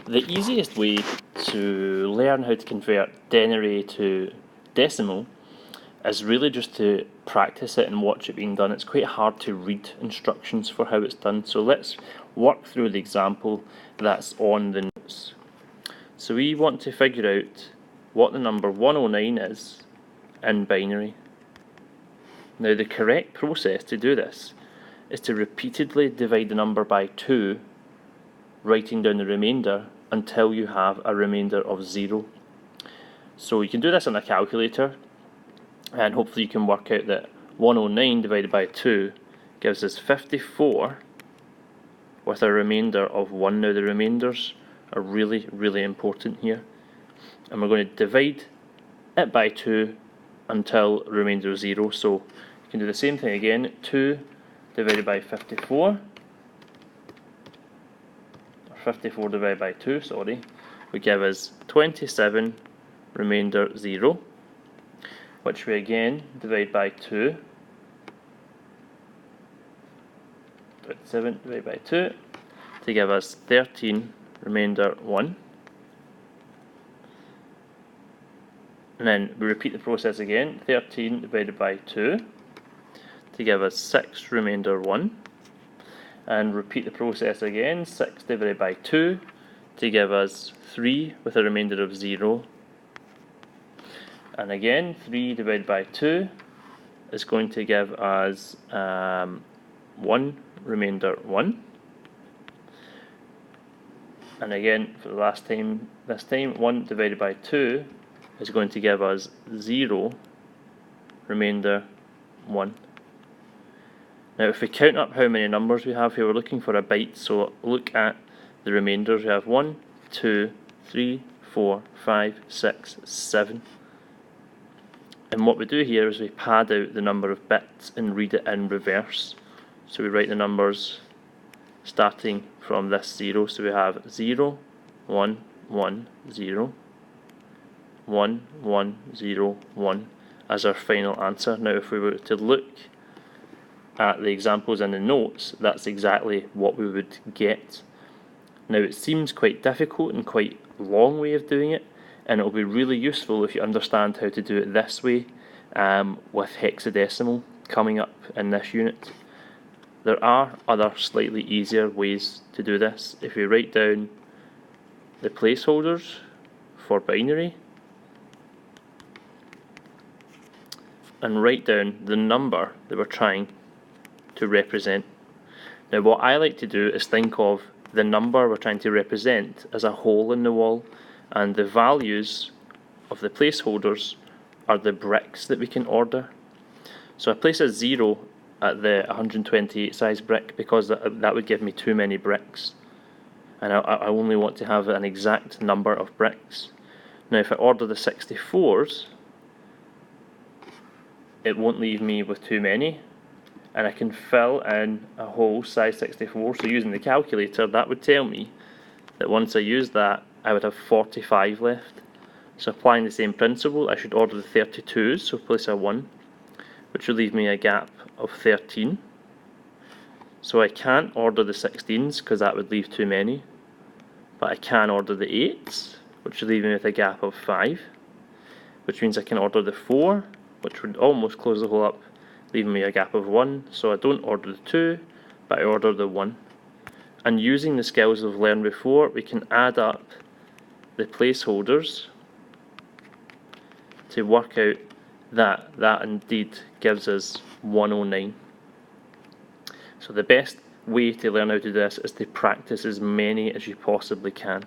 The easiest way to learn how to convert denary to decimal is really just to practice it and watch it being done. It's quite hard to read instructions for how it's done, so let's work through the example that's on the notes. So we want to figure out what the number 109 is in binary. Now the correct process to do this is to repeatedly divide the number by 2, writing down the remainder until you have a remainder of 0. So you can do this on a calculator, and hopefully you can work out that 109 divided by 2 gives us 54 with a remainder of 1. Now the remainders are really important here, and we're going to divide it by 2 until remainder of 0. So you can do the same thing again. 2 divided by 54, 54 divided by 2, would give us 27, remainder 0, which we again divide by 2, 27 divided by 2, to give us 13, remainder 1. And then we repeat the process again, 13 divided by 2, to give us 6, remainder 1. And repeat the process again, 6 divided by 2 to give us 3 with a remainder of 0. And again, 3 divided by 2 is going to give us 1, remainder 1. And again, for the last time, this time, 1 divided by 2 is going to give us 0, remainder 1. Now if we count up how many numbers we have here, we're looking for a byte, so look at the remainders. We have 1, 2, 3, 4, 5, 6, 7. And what we do here is we pad out the number of bits and read it in reverse. So we write the numbers starting from this 0. So we have 0, 1, 1, 0, 1, 1, 0, 1 as our final answer. Now if we were to look at the examples in the notes, that's exactly what we would get. Now it seems quite difficult and quite long way of doing it, and it will be really useful if you understand how to do it this way with hexadecimal coming up in this unit. There are other slightly easier ways to do this. If you write down the placeholders for binary and write down the number that we're trying to represent. Now what I like to do is think of the number we're trying to represent as a hole in the wall, and the values of the placeholders are the bricks that we can order. So I place a 0 at the 128 size brick because that would give me too many bricks, and I only want to have an exact number of bricks. Now if I order the 64s, it won't leave me with too many, and I can fill in a hole size 64. So using the calculator, that would tell me that once I use that, I would have 45 left. So applying the same principle, I should order the 32s, so place a 1, which will leave me a gap of 13. So I can't order the 16s because that would leave too many, but I can order the 8s, which will leave me with a gap of 5, which means I can order the 4, which would almost close the hole up, leaving me a gap of 1. So I don't order the 2, but I order the 1. And using the skills we've learned before, we can add up the placeholders to work out that indeed gives us 109. So the best way to learn how to do this is to practice as many as you possibly can.